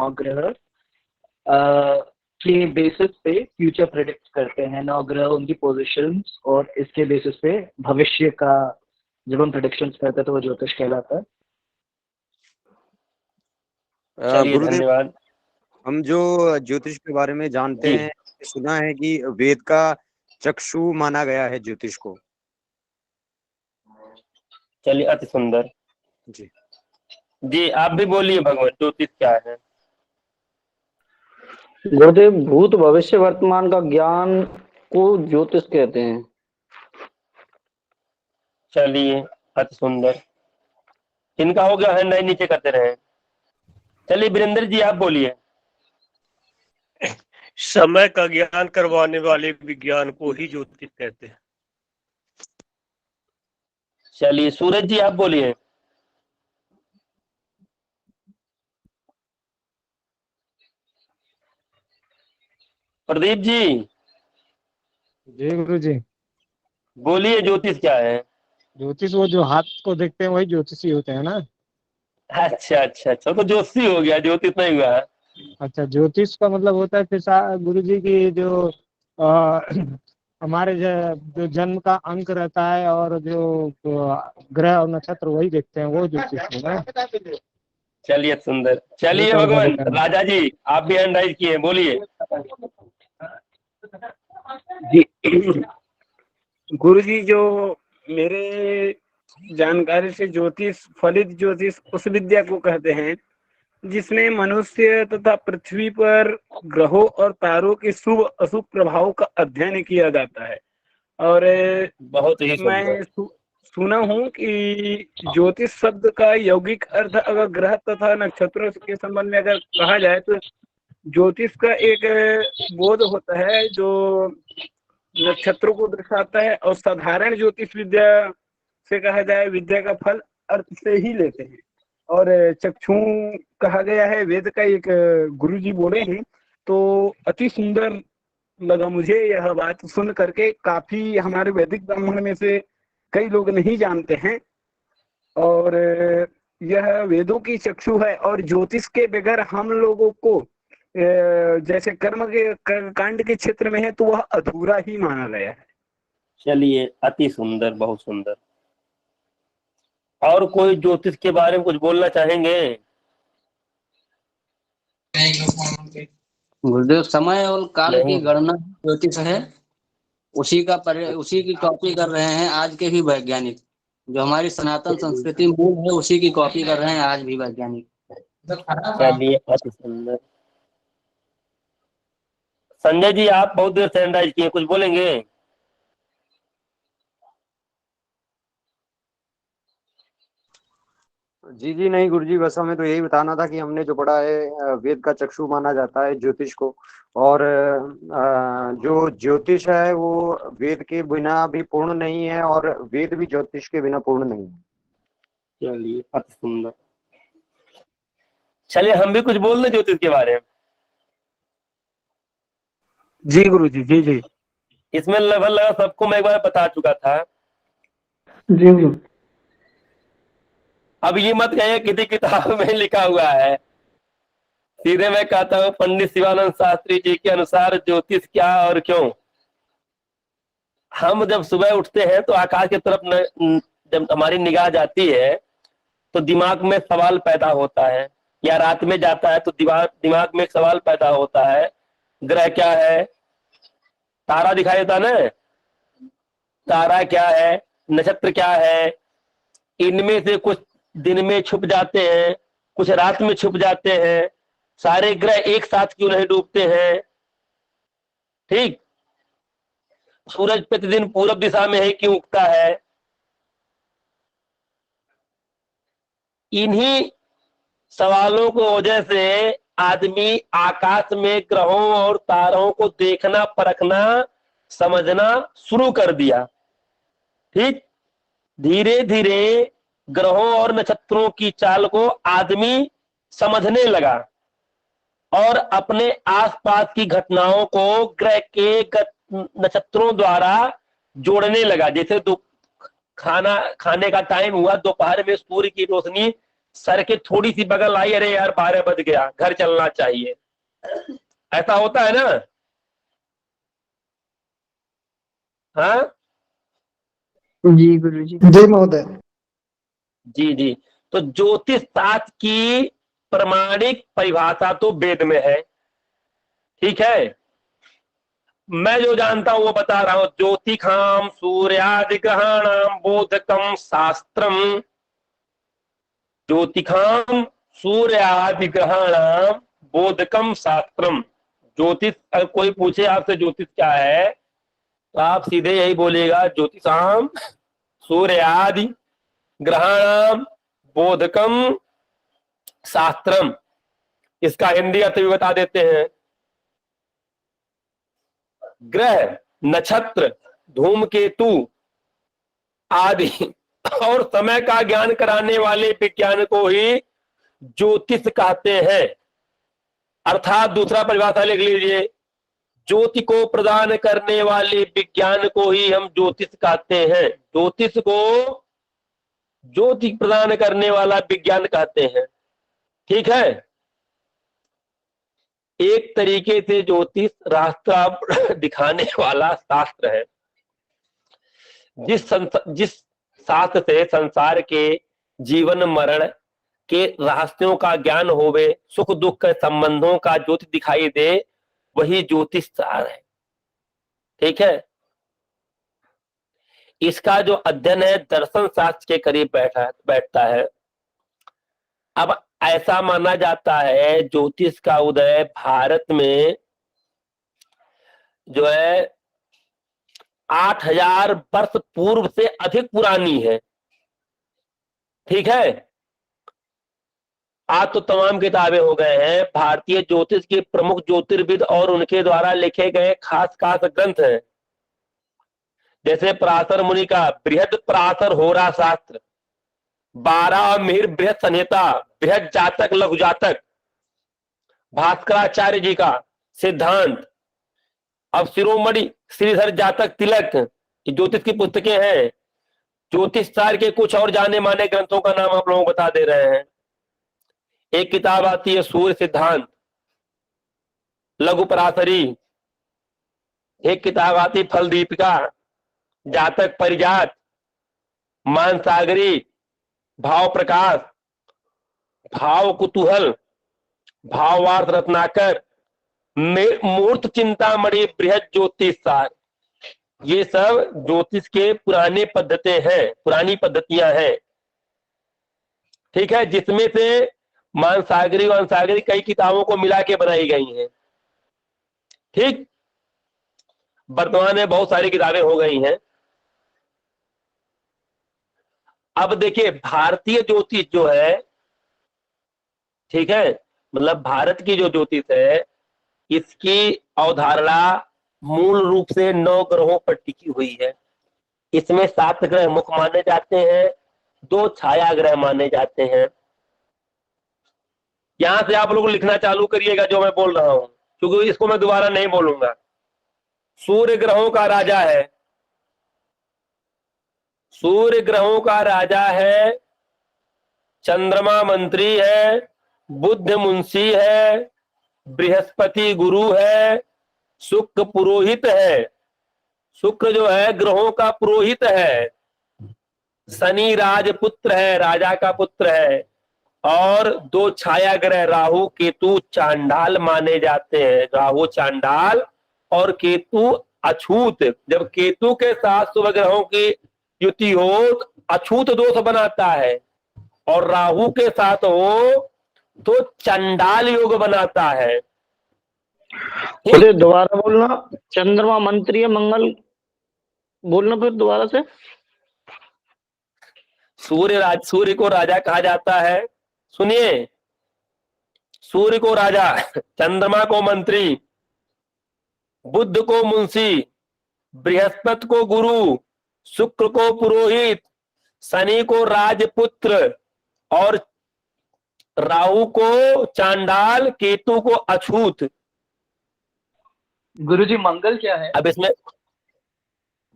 नवग्रह के बेसिस पे फ्यूचर प्रेडिक्ट करते हैं। नवग्रह उनकी पोजीशंस और इसके बेसिस पे भविष्य का जब हम प्रेडिक्शंस करते हैं तो वो ज्योतिष कहलाता है। चलिए गुरुदेव, धन्यवाद हम जो ज्योतिष के बारे में जानते जी। हैं, सुना है कि वेद का चक्षु माना गया है ज्योतिष को। चलिए अति सुंदर जी जी, आप भी बोलिए भगवान, ज्योतिष क्या है? गुरुदेव, भूत भविष्य वर्तमान का ज्ञान को ज्योतिष कहते हैं। चलिए अति सुंदर, इनका हो गया है, नहीं नीचे करते रहे। चलिए वीरेंद्र जी आप बोलिए। समय का ज्ञान करवाने वाले विज्ञान को ही ज्योतिष कहते हैं। चलिए सूरज जी आप बोलिए। प्रदीप जी जी गुरु जी। बोलिए, ज्योतिष क्या है? ज्योतिष वो जो हाथ को देखते हैं वही ज्योतिषी होते हैं ना। अच्छा अच्छा अच्छा, तो ज्योतिषी हो गया, ज्योतिष नहीं हुआ। अच्छा, ज्योतिष का मतलब होता है फिर गुरु जी की जो आ, हमारे जो जन्म का अंक रहता है और जो ग्रह और नक्षत्र वही देखते हैं, वो ज्योतिष है ना। चलिए सुंदर। चलिए भगवान राजा जी आप भी हैंड राइज किए, बोलिए। जी गुरु जी, जो मेरे जानकारी से ज्योतिष, फलित ज्योतिष उस विद्या को कहते हैं जिसमें मनुष्य तथा पृथ्वी पर ग्रहों और तारों के शुभ अशुभ प्रभाव का अध्ययन किया जाता है। और बहुत ही मैं सुना हूँ कि ज्योतिष शब्द का यौगिक अर्थ अगर ग्रह तथा नक्षत्रों के संबंध में अगर कहा जाए तो ज्योतिष का एक बोध होता है जो नक्षत्रों को दर्शाता है, और साधारण ज्योतिष विद्या से कहा जाए विद्या का फल अर्थ से ही लेते हैं। और चक्षु कहा गया है, वेद का एक गुरु जी बोले हैं, तो अति सुंदर लगा मुझे यह बात सुन करके। काफी हमारे वैदिक ब्राह्मण में से कई लोग नहीं जानते हैं, और यह वेदों की चक्षु है। और ज्योतिष के बगैर हम लोगों को जैसे कर्म के कांड के क्षेत्र में है तो वह अधूरा ही माना गया है। चलिए अति सुंदर, बहुत सुंदर। और कोई ज्योतिष के बारे में कुछ बोलना चाहेंगे? गुरुदेव, समय और काल की गणना ज्योतिष है, उसी की कॉपी कर रहे हैं आज के भी वैज्ञानिक। जो हमारी सनातन संस्कृति मूल है उसी की कॉपी कर रहे हैं आज भी वैज्ञानिक। चलिए अति सुंदर। संजय जी आप बहुत देर से हैंड किए, कुछ बोलेंगे? जी जी नहीं गुरुजी, बस हमें तो यही बताना था कि हमने जो पढ़ा है वेद का चक्षु माना जाता है ज्योतिष को, और जो ज्योतिष है वो वेद के बिना भी पूर्ण नहीं है और वेद भी ज्योतिष के बिना पूर्ण नहीं है। चलिए अति सुंदर। चलिए हम भी कुछ बोल दें ज्योतिष के बारे में। जी गुरु जी। जी जी, इसमें लगभग सबको मैं एक बार बता चुका था। जी गुरु। अब ये मत कहिए किसी किताब में लिखा हुआ है, सीधे मैं कहता हूँ पंडित शिवानंद शास्त्री जी के अनुसार ज्योतिष क्या और क्यों। हम जब सुबह उठते हैं तो आकाश की तरफ जब हमारी निगाह जाती है तो दिमाग में सवाल पैदा होता है, या रात में जाता है तो दिमाग में एक सवाल पैदा होता है, ग्रह क्या है, तारा दिखाई देता ना, तारा क्या है, नक्षत्र क्या है, इनमें से कुछ दिन में छुप जाते हैं, कुछ रात में छुप जाते हैं, सारे ग्रह एक साथ क्यों नहीं डूबते हैं। ठीक, सूरज प्रतिदिन पूरब दिशा में ही क्यों उगता है। इन्हीं सवालों को वजह से आदमी आकाश में ग्रहों और तारों को देखना, परखना, समझना शुरू कर दिया। ठीक, धीरे धीरे ग्रहों और नक्षत्रों की चाल को आदमी समझने लगा और अपने आसपास की घटनाओं को ग्रह के नक्षत्रों द्वारा जोड़ने लगा। जैसे खाने का टाइम हुआ, दोपहर में सूर्य की रोशनी सर के थोड़ी सी बगल आई, अरे यार 12 बज गया, घर चलना चाहिए, ऐसा होता है ना? हाँ जी गुरुजी। जी महोदय। जी जी। तो ज्योतिष शास्त्र की प्रमाणिक परिभाषा तो वेद में है, ठीक है। मैं जो जानता हूं वो बता रहा हूं। ज्योतिषाम सूर्यादि ग्रहाणाम बोधकम शास्त्रम। ज्योतिषाम सूर्यादि ग्रहाणाम बोधकम शास्त्रम। ज्योतिष, अगर कोई पूछे आपसे ज्योतिष क्या है, तो आप सीधे यही बोलेगा, ज्योतिषाम सूर्यादि ग्रहाणाम बोधकम शास्त्रम। इसका हिंदी अर्थ भी बता देते हैं। ग्रह, नक्षत्र, धूमकेतु आदि और समय का ज्ञान कराने वाले विज्ञान को ही ज्योतिष कहते हैं। अर्थात दूसरा परिभाषा लिख लीजिए, ज्योति को प्रदान करने वाले विज्ञान को ही हम ज्योतिष कहते हैं। ज्योतिष को ज्योति प्रदान करने वाला विज्ञान कहते हैं, ठीक है। एक तरीके से ज्योतिष रास्ता दिखाने वाला शास्त्र है। जिस शास्त्र से संसार के जीवन मरण के रहस्यों का ज्ञान होवे, सुख दुख के संबंधों का ज्योति दिखाई दे, वही ज्योतिष सार है, ठीक है। इसका जो अध्ययन है दर्शन शास्त्र के करीब बैठता है। अब ऐसा माना जाता है ज्योतिष का उदय भारत में जो है 8000 वर्ष पूर्व से अधिक पुरानी है, ठीक है। आज तो तमाम किताबें हो गए हैं। भारतीय ज्योतिष के प्रमुख ज्योतिर्विद और उनके द्वारा लिखे गए खास खास ग्रंथ हैं, जैसे पराशर मुनि का बृहद पराशर होरा शास्त्र, 12 मिहिर बृहद संहिता, बृहद जातक लघु जातक, भास्कराचार्य जी का सिद्धांत, अब शिरोमणि श्रीधर जातक तिलक, ज्योतिष की पुस्तकें हैं। ज्योतिष सार के कुछ और जाने माने ग्रंथों का नाम आप लोगों को बता दे रहे हैं। एक किताब आती है सूर्य सिद्धांत लघु पराशरी, एक किताब आती फल दीपिका, जातक परिजात, मानसागरी, भाव प्रकाश, भाव कुतूहल, भावार्थ रत्नाकर, मूर्त चिंतामणि, बृहद ज्योतिष सार। ये सब ज्योतिष के पुरानी पद्धतियां हैं, ठीक है, जिसमें से मानसागरी कई किताबों को मिला के बनाई गई हैं, ठीक। वर्तमान में बहुत सारी किताबें हो गई हैं। अब देखिए भारतीय ज्योतिष जो है, ठीक है, मतलब भारत की जो ज्योतिष है, इसकी अवधारणा मूल रूप से 9 ग्रहों पर टिकी हुई है। इसमें 7 ग्रह मुख्य माने जाते हैं, 2 छाया ग्रह माने जाते हैं। यहां से आप लोग लिखना चालू करिएगा जो मैं बोल रहा हूं, क्योंकि इसको मैं दोबारा नहीं बोलूंगा। सूर्य ग्रहों का राजा है, सूर्य ग्रहों का राजा है, चंद्रमा मंत्री है, बुध मुंशी है, बृहस्पति गुरु है, शुक्र पुरोहित है। शुक्र जो है ग्रहों का पुरोहित है। शनि राजपुत्र है, राजा का पुत्र है। और 2 छाया ग्रह राहु केतु चांडाल माने जाते हैं। राहु चांडाल और केतु अछूत। जब केतु के साथ शुभ ग्रहों की युति हो तो अछूत दोष बनाता है, और राहु के साथ हो तो चंडाल योग बनाता है। बोले दोबारा बोलना, चंद्रमा मंत्री है, मंगल बोलना फिर दोबारा से। सूर्य को राजा कहा जाता है। सुनिए, सूर्य को राजा, चंद्रमा को मंत्री, बुध को मुंशी, बृहस्पति को गुरु, शुक्र को पुरोहित, शनि को राजपुत्र और राहु को चांडाल, केतु को अछूत। गुरुजी मंगल क्या है? अब इसमें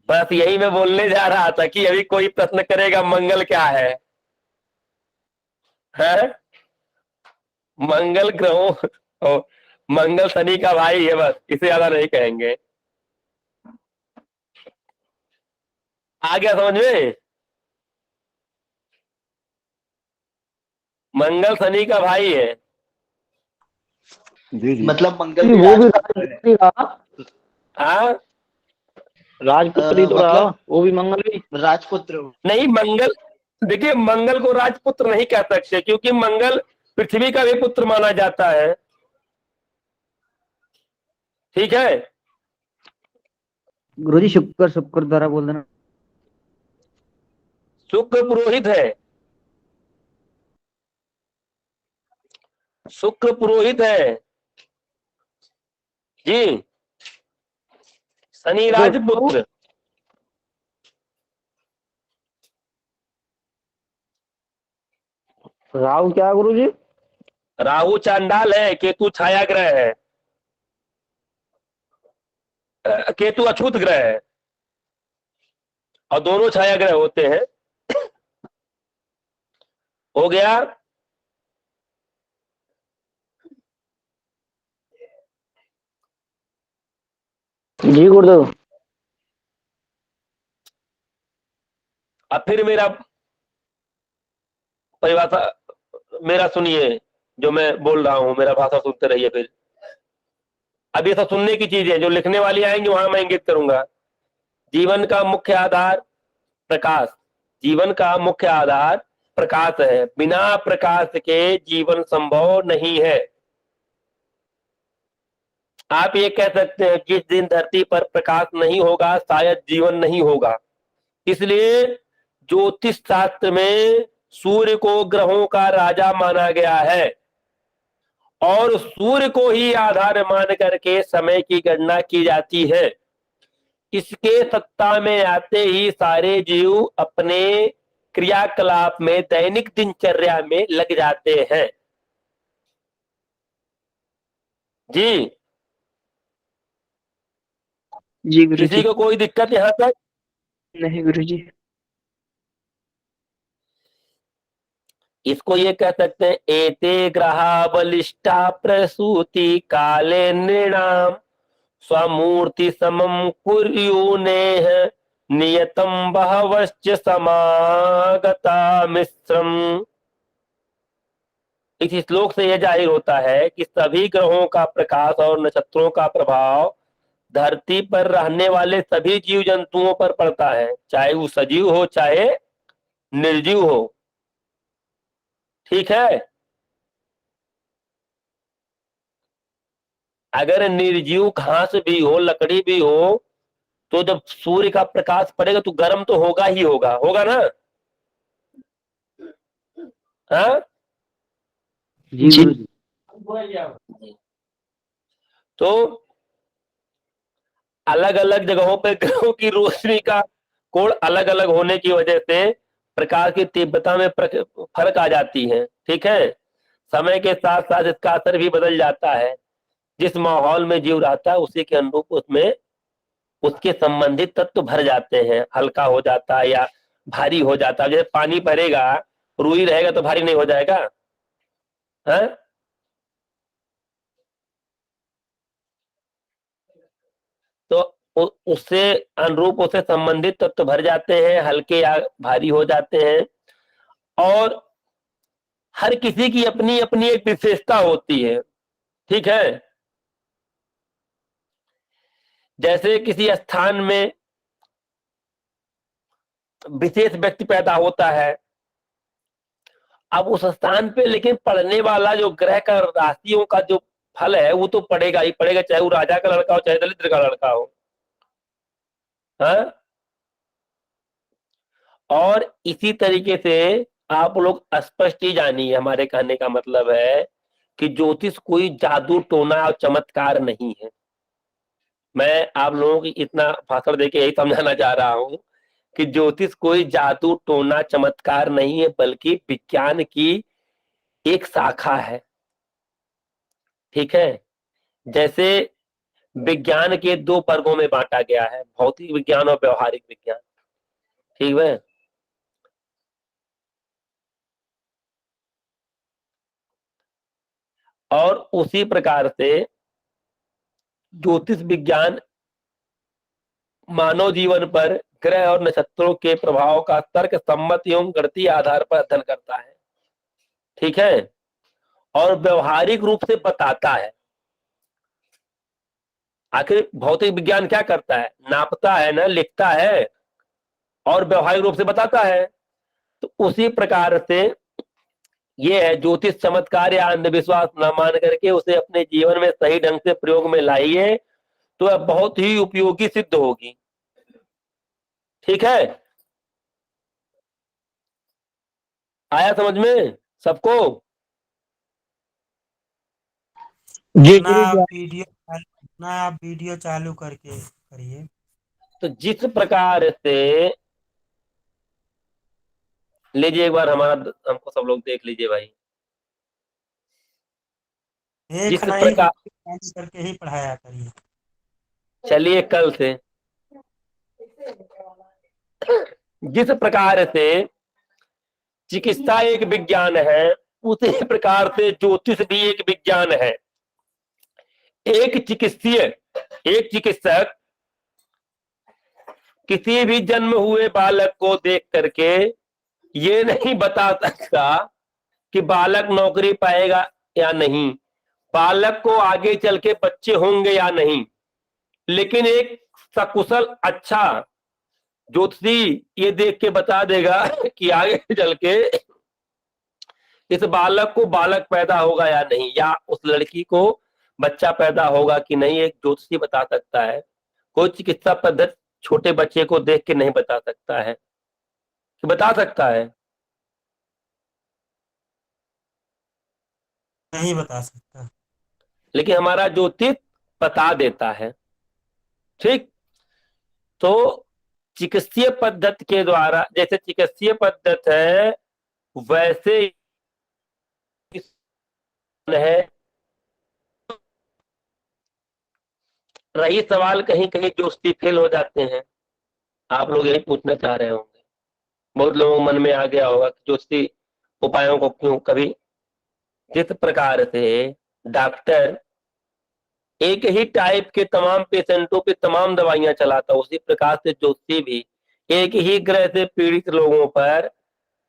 बस यही मैं बोलने जा रहा था कि अभी कोई प्रश्न करेगा मंगल क्या है। है मंगल ग्रहों ओ, मंगल शनि का भाई है, बस इसे ज्यादा नहीं कहेंगे। आ गया समझ में? मंगल शनि का भाई है। जी जी। मतलब मंगल जी, भी वो भी राजपुत्र है। राजपुत्री रहा, हाँ राजपुत्री तो रहा, मतलब वो भी मंगल भी। राजपुत्र। नहीं, मंगल, देखिए मंगल को राजपुत्र नहीं कह सकते, क्योंकि मंगल पृथ्वी का भी पुत्र माना जाता है। ठीक है, गुरुजी शुक्र शुक्र द्वारा बोल देना। शुक्र पुरोहित है, शुक्र पुरोहित है जी। शनि राजपुत्र। राहु क्या है गुरुजी? राहु चांडाल है, केतु छाया ग्रह है, केतु अछूत ग्रह है, और दोनों छाया ग्रह होते हैं। हो गया। जी गुरुदेव। अब फिर मेरा परिभाषा, मेरा सुनिए, जो मैं बोल रहा हूं मेरा भाषा सुनते रहिए। फिर अब ये सब सुनने की चीज है, जो लिखने वाली आएंगे वहां मैं इंगित करूंगा। जीवन का मुख्य आधार प्रकाश, जीवन का मुख्य आधार प्रकाश है, बिना प्रकाश के जीवन संभव नहीं है। आप ये कह सकते हैं जिस दिन धरती पर प्रकाश नहीं होगा शायद जीवन नहीं होगा। इसलिए ज्योतिष शास्त्र में सूर्य को ग्रहों का राजा माना गया है, और सूर्य को ही आधार मान करके समय की गणना की जाती है। इसके सत्ता में आते ही सारे जीव अपने क्रियाकलाप में दैनिक दिनचर्या में लग जाते हैं जी। जी गुरुजी। किसी को कोई दिक्कत यहाँ तक? नहीं गुरुजी। इसको ये कह सकते हैं, एते ग्रहा बलिष्ठा प्रसूति काले नृणाम स्वमूर्ति समम कुर्युनेह नियतम बहवश्च समागता मिश्रम। इस श्लोक से यह जाहिर होता है कि सभी ग्रहों का प्रकाश और नक्षत्रों का प्रभाव धरती पर रहने वाले सभी जीव जंतुओं पर पड़ता है, चाहे वो सजीव हो चाहे निर्जीव हो। ठीक है, अगर निर्जीव घास भी हो लकड़ी भी हो तो जब सूर्य का प्रकाश पड़ेगा तो गर्म तो होगा ही होगा, होगा ना? हाँ जी गुरुजी। तो अलग अलग जगहों पे ग्रहों की रोशनी का कोण अलग अलग होने की वजह से प्रकाश की तीव्रता में फर्क आ जाती है। ठीक है, समय के साथ साथ इसका असर भी बदल जाता है। जिस माहौल में जीव रहता है उसी के अनुरूप उसमें उसके संबंधित तत्व भर जाते हैं, हल्का हो जाता है या भारी हो जाता है। जैसे पानी भरेगा, रुई रहेगा तो भारी नहीं हो जाएगा? है? तो उससे अनुरूप उससे संबंधित तत्व भर जाते हैं, हल्के या भारी हो जाते हैं। और हर किसी की अपनी अपनी एक विशेषता होती है। ठीक है, जैसे किसी स्थान में विशेष व्यक्ति पैदा होता है, अब उस स्थान पे लेकिन पढ़ने वाला जो ग्रह का राशियों का जो फल है वो तो पड़ेगा ही पड़ेगा, चाहे वो राजा का लड़का हो चाहे दरिद्र का लड़का हो। हाँ, और इसी तरीके से आप लोग स्पष्ट ही जानिए, हमारे कहने का मतलब है कि ज्योतिष कोई जादू टोना और चमत्कार नहीं है। मैं आप लोगों की इतना भाषण देके यही समझाना चाह रहा हूं कि ज्योतिष कोई जादू टोना चमत्कार नहीं है, बल्कि विज्ञान की एक शाखा है। ठीक है, जैसे विज्ञान के दो वर्गों में बांटा गया है, भौतिक विज्ञान और व्यवहारिक विज्ञान। ठीक है, और उसी प्रकार से ज्योतिष विज्ञान मानव जीवन पर ग्रह और नक्षत्रों के प्रभाव का तर्क सम्मत एवं गणितीय आधार पर अध्ययन करता है। ठीक है, और व्यवहारिक रूप से बताता है। आखिर भौतिक विज्ञान क्या करता है? नापता है ना, लिखता है और व्यवहारिक रूप से बताता है। तो उसी प्रकार से ये है, ज्योतिष चमत्कार या अंधविश्वास न मान करके उसे अपने जीवन में सही ढंग से प्रयोग में लाइए तो यह बहुत ही उपयोगी सिद्ध होगी। ठीक है, आया समझ में सबको? जी ना आप वीडियो चालू करके करिए। तो जिस प्रकार से लीजिए एक बार हमको सब लोग देख लीजिए भाई। जिस प्रकार चालू करके ही पढ़ाया करिए। चलिए कल से जिस प्रकार से चिकित्सा एक विज्ञान है उसी प्रकार से ज्योतिष भी एक विज्ञान है। एक चिकित्सक किसी भी जन्म हुए बालक को देख करके ये नहीं बता सकता कि बालक नौकरी पाएगा या नहीं, बालक को आगे चल के बच्चे होंगे या नहीं, लेकिन एक सकुशल अच्छा ज्योतिषी ये देख के बता देगा कि आगे चल के इस बालक को बालक पैदा होगा या नहीं, या उस लड़की को बच्चा पैदा होगा कि नहीं, एक ज्योतिषी बता सकता है। कोई चिकित्सा पद्धति छोटे बच्चे को देख के नहीं बता सकता है, कि बता सकता है? नहीं बता सकता, लेकिन हमारा ज्योतिष बता देता है। ठीक, तो चिकित्सीय पद्धति के द्वारा, जैसे चिकित्सीय पद्धति है वैसे है। रही सवाल कहीं कहीं ज्योतिषी फेल हो जाते हैं, आप लोग यही पूछना चाह रहे होंगे, बहुत लोगों मन में आ गया होगा कि ज्योतिषी उपायों को क्यों कभी। जिस प्रकार से डॉक्टर एक ही टाइप के तमाम पेशेंटों पे तमाम दवाइयां चलाता है, उसी प्रकार से ज्योतिषी भी एक ही ग्रह से पीड़ित लोगों पर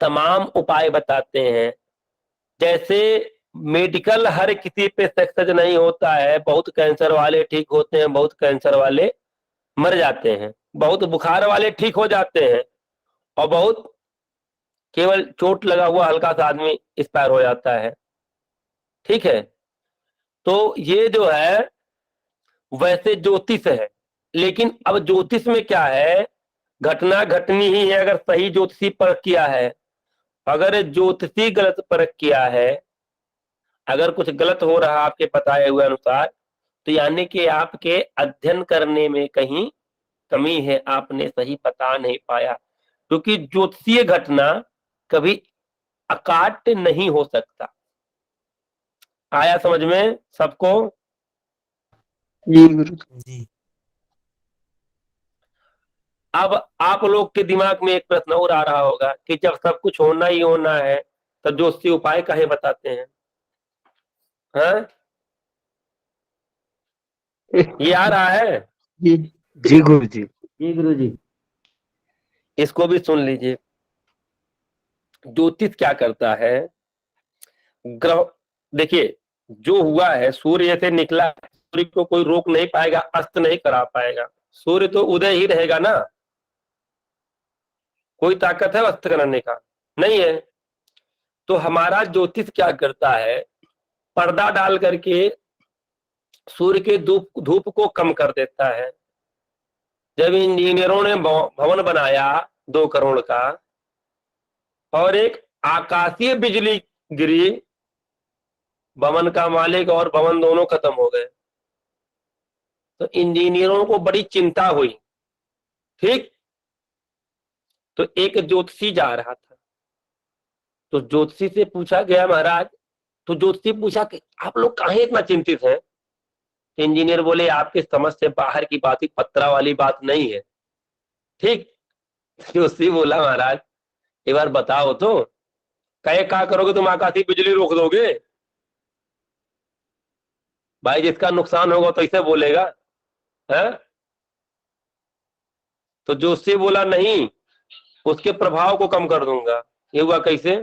तमाम उपाय बताते हैं। जैसे मेडिकल हर किसी पे सक्सेस नहीं होता है, बहुत कैंसर वाले ठीक होते हैं, बहुत कैंसर वाले मर जाते हैं, बहुत बुखार वाले ठीक हो जाते हैं, और बहुत केवल चोट लगा हुआ हल्का सा आदमी एक्सपायर हो जाता है। ठीक है, तो ये जो है वैसे ज्योतिष है। लेकिन अब ज्योतिष में क्या है, घटना घटनी ही है अगर सही ज्योतिषी परख किया है। अगर ज्योतिषी गलत परख किया है, अगर कुछ गलत हो रहा आपके बताए हुए अनुसार, तो यानी कि आपके अध्ययन करने में कहीं कमी है, आपने सही बता नहीं पाया। क्योंकि ज्योतिषीय घटना कभी अकाट्य नहीं हो सकता। आया समझ में सबको? जी गुरु जी। अब आप लोग के दिमाग में एक प्रश्न और आ रहा होगा कि जब सब कुछ होना ही होना है तो ज्योतिषी उपाय काहे बताते हैं? हाँ, ये आ रहा है? जी जी गुरु जी। जी गुरु जी। इसको भी सुन लीजिए। ज्योतिष क्या करता है, ग्रह देखिए जो हुआ है, सूर्य से निकला, सूर्य को कोई रोक नहीं पाएगा, अस्त नहीं करा पाएगा, सूर्य तो उदय ही रहेगा ना, कोई ताकत है अस्त कराने का? नहीं है। तो हमारा ज्योतिष क्या करता है, पर्दा डाल करके सूर्य के धूप को कम कर देता है। जब इंजीनियरों ने भवन बनाया 2 करोड़ का और एक आकाशीय बिजली गिरी, भवन का मालिक और भवन दोनों खत्म हो गए, तो इंजीनियरों को बड़ी चिंता हुई। ठीक, तो एक ज्योतिषी जा रहा था, तो ज्योतिषी से पूछा गया महाराज, तो ज्योतिषी पूछा कि आप लोग काहे इतना चिंतित हैं? इंजीनियर बोले आपके समझ से बाहर की बात ही, पत्रा वाली बात नहीं है। ठीक, ज्योतिषी बोला महाराज एक बार बताओ तो, कहे क्या करोगे तुम, आकाशीय बिजली रोक दोगे? भाई जिसका नुकसान होगा तो इसे बोलेगा है। तो जो उससे बोला नहीं उसके प्रभाव को कम कर दूंगा। ये हुआ कैसे?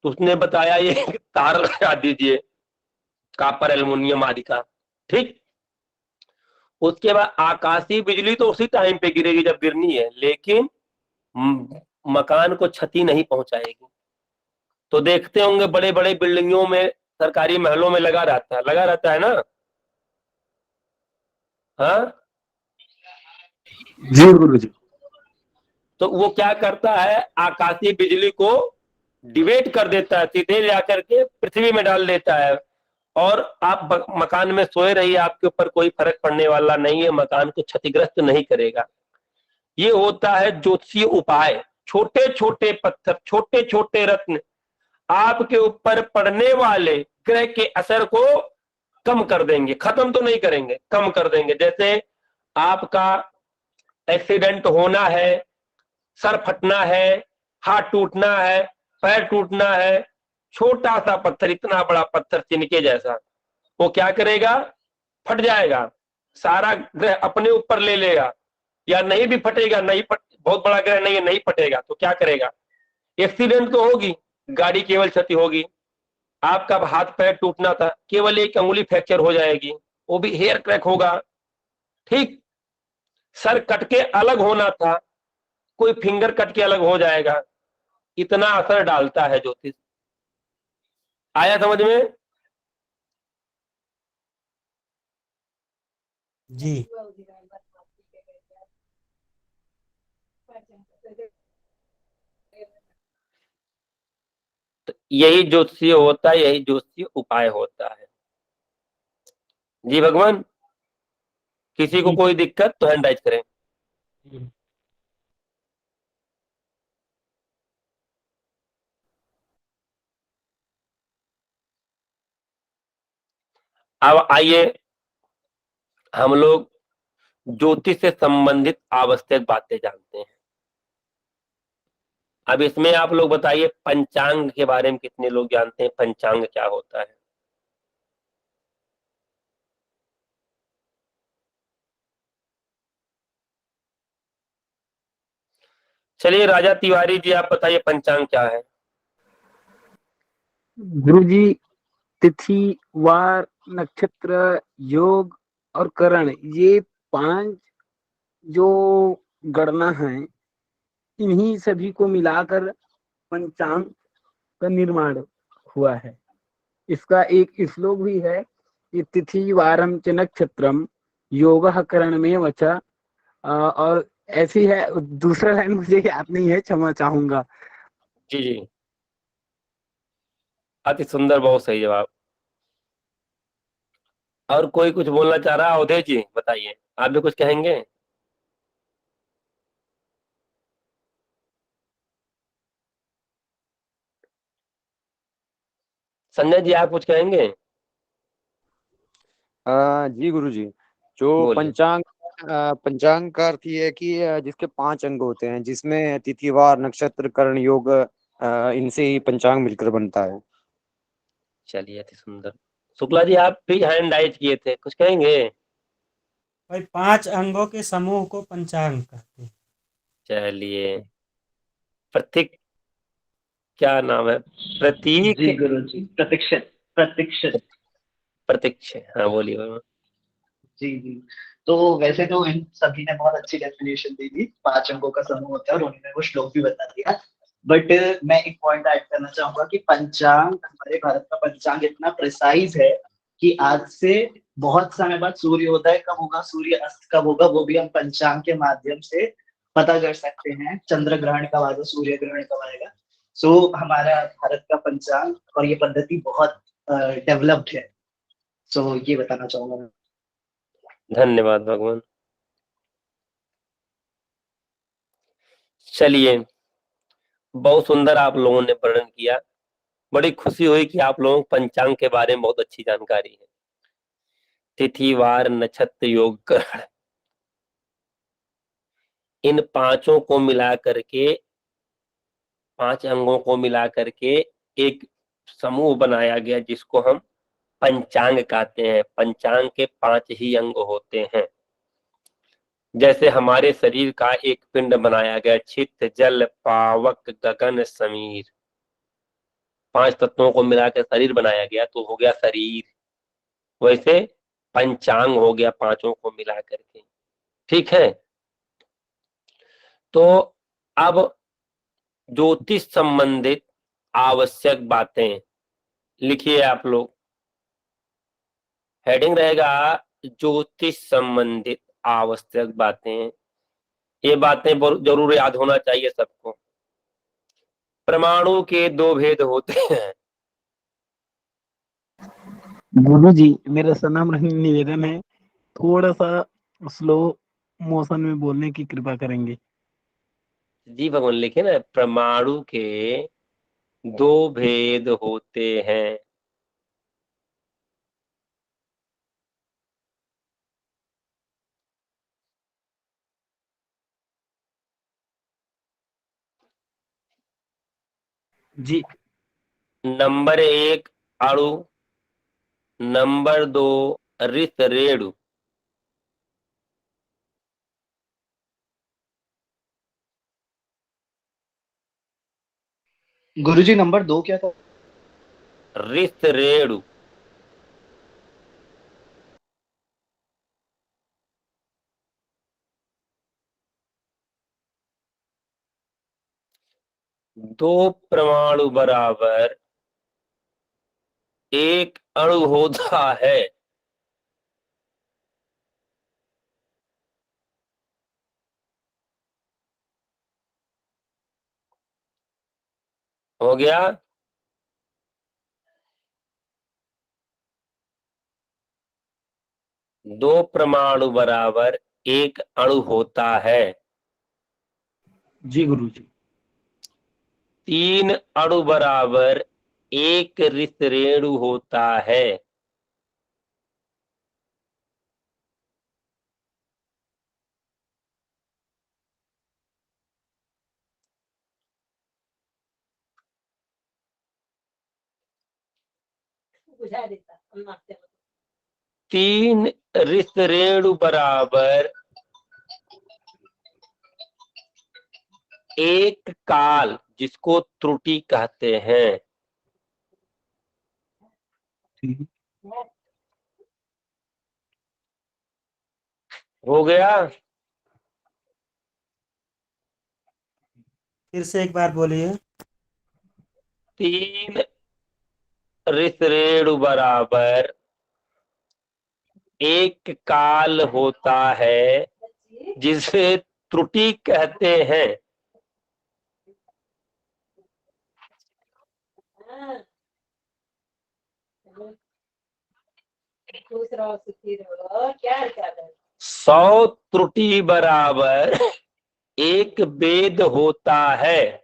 तो उसने बताया ये तार लगा दीजिए कॉपर एल्युमिनियम आदि का, ठीक। उसके बाद आकाशीय बिजली तो उसी टाइम पे गिरेगी जब गिरनी है, लेकिन मकान को क्षति नहीं पहुंचाएगी। तो देखते होंगे बड़े बड़े बिल्डिंगों में, सरकारी महलों में लगा रहता है ना। हाँ जी गुरुजी। तो वो क्या करता है, आकाशीय बिजली को डिवेट कर देता है, सीधे जाकर के पृथ्वी में डाल देता है। और आप मकान में सोए रहिए, आपके ऊपर कोई फर्क पड़ने वाला नहीं है, मकान को क्षतिग्रस्त नहीं करेगा। ये होता है ज्योतिषीय उपाय। छोटे छोटे पत्थर, छोटे छोटे रत्न आपके ऊपर पड़ने वाले ग्रह के असर को कम कर देंगे, खत्म तो नहीं करेंगे, कम कर देंगे। जैसे आपका एक्सीडेंट होना है, सर फटना है, हाथ टूटना है, पैर टूटना है, छोटा सा पत्थर, इतना बड़ा पत्थर तिनके जैसा, वो क्या करेगा, फट जाएगा, सारा ग्रह अपने ऊपर ले लेगा। या नहीं भी फटेगा, बहुत बड़ा ग्रह नहीं है, नहीं फटेगा तो क्या करेगा, एक्सीडेंट तो होगी, गाड़ी केवल क्षति होगी। आपका हाथ पैर टूटना था, केवल एक अंगुली फ्रैक्चर हो जाएगी, वो भी हेयर क्रैक होगा, ठीक। सर कट के अलग होना था, कोई फिंगर कट के अलग हो जाएगा। इतना असर डालता है ज्योतिष। आया समझ में? जी। तो यही ज्योतिषीय होता है, यही ज्योतिषीय उपाय होता है। जी भगवान, किसी को कोई दिक्कत तो हैंड राइज करें। अब आइए हम लोग ज्योतिष से संबंधित आवश्यक बातें जानते हैं। अब इसमें आप लोग बताइए, पंचांग के बारे में कितने लोग जानते हैं? पंचांग क्या होता है? चलिए राजा तिवारी जी आप बताइए, पंचांग क्या है? गुरुजी, तिथि, वार, नक्षत्र, योग और करण, ये 5 जो गणना है, इन्हीं सभी को मिलाकर पंचांग का निर्माण हुआ है। इसका एक श्लोक भी है कि तिथि वारम च नक्षत्रम योगः करणमेव च। और ऐसी है, दूसरा लाइन मुझे याद नहीं है, क्षमा चाहूंगा। जी जी, अति सुंदर, बहुत सही जवाब। और कोई कुछ बोलना चाह रहा है? अवधेश जी बताइए, आप भी कुछ कहेंगे? संजय जी आप कुछ कहेंगे? जी गुरुजी, जो बोलिए। पंचांग का अर्थ ये है कि जिसके 5 अंग होते हैं, जिसमें तिथिवार, नक्षत्र, करण, योग, इनसे ही पंचांग मिलकर बनता है। चलिए अति सुंदर। शुक्ला जी आप भी हैंड राइज किए थे, कुछ कहेंगे? भाई 5 अंगों के समूह को पंचांग कहते हैं। चलिए, प्रतीक, क्या नाम है? प्रतीक? जी गुरुजी, प्रतीक्षित। प्रतीक्ष, हाँ बोलिए बाबा। जी जी। तो वैसे तो इन सभी ने बहुत अच्छी डेफिनेशन दी थी, 5 अंगों का समूह होता है, और उन्होंने वो श्लोक भी बता दिया। बट मैं एक पॉइंट ऐड करना चाहूंगा कि पंचांग, हमारे भारत का पंचांग इतना प्रिसाइज है कि आज से बहुत समय बाद सूर्योदय कब होगा, सूर्य अस्त कब होगा, वो भी हम पंचांग के माध्यम से पता कर सकते हैं। चंद्र ग्रहण कब आएगा, सूर्य ग्रहण कब आएगा। सो हमारा भारत का पंचांग और ये पद्धति बहुत डेवलप्ड है। सो ये बताना चाहूंगा मैं। धन्यवाद भगवान। चलिए, बहुत सुंदर आप लोगों ने वर्णन किया। बड़ी खुशी हुई कि आप लोगों को पंचांग के बारे में बहुत अच्छी जानकारी है। तिथि, वार, नक्षत्र, योग, ग्रहण, इन पांचों को मिला करके, 5 अंगों को मिला करके एक समूह बनाया गया, जिसको हम पंचांग कहते हैं। पंचांग के 5 ही अंग होते हैं। जैसे हमारे शरीर का एक पिंड बनाया गया, छित जल पावक गगन समीर, 5 तत्वों को मिलाकर शरीर बनाया गया तो हो गया शरीर। वैसे पंचांग हो गया 5 को मिला करके। ठीक है, तो अब ज्योतिष संबंधित आवश्यक बातें लिखिए आप लोग। हेडिंग रहेगा ज्योतिष संबंधित आवश्यक बातें। ये बातें जरूर याद होना चाहिए सबको। परमाणु के 2 भेद होते हैं। गुरु जी, मेरा सनम्र निवेदन है, थोड़ा सा स्लो मोशन में बोलने की कृपा करेंगे। जी भगवान, लिखे ना, परमाणु के 2 भेद होते हैं। जी। नंबर 1 अणु, नंबर 2 रित रेणु। गुरुजी नंबर 2 क्या था? रित रेणु। दो परमाणु बराबर एक अणु होता है। हो गया? दो परमाणु बराबर एक अणु होता है। जी गुरु जी। 3 अणु बराबर एक रित रेणु होता है। बुझा देता। 3 रित रेणु बराबर एक काल, जिसको त्रुटि कहते हैं। हो गया? फिर से एक बार बोलिए। 3 रित रेणु बराबर एक काल होता है, जिसे त्रुटि कहते हैं। खुश रहो, सुखी रहो, क्या हाल है? 100 त्रुटि बराबर एक वेद होता है।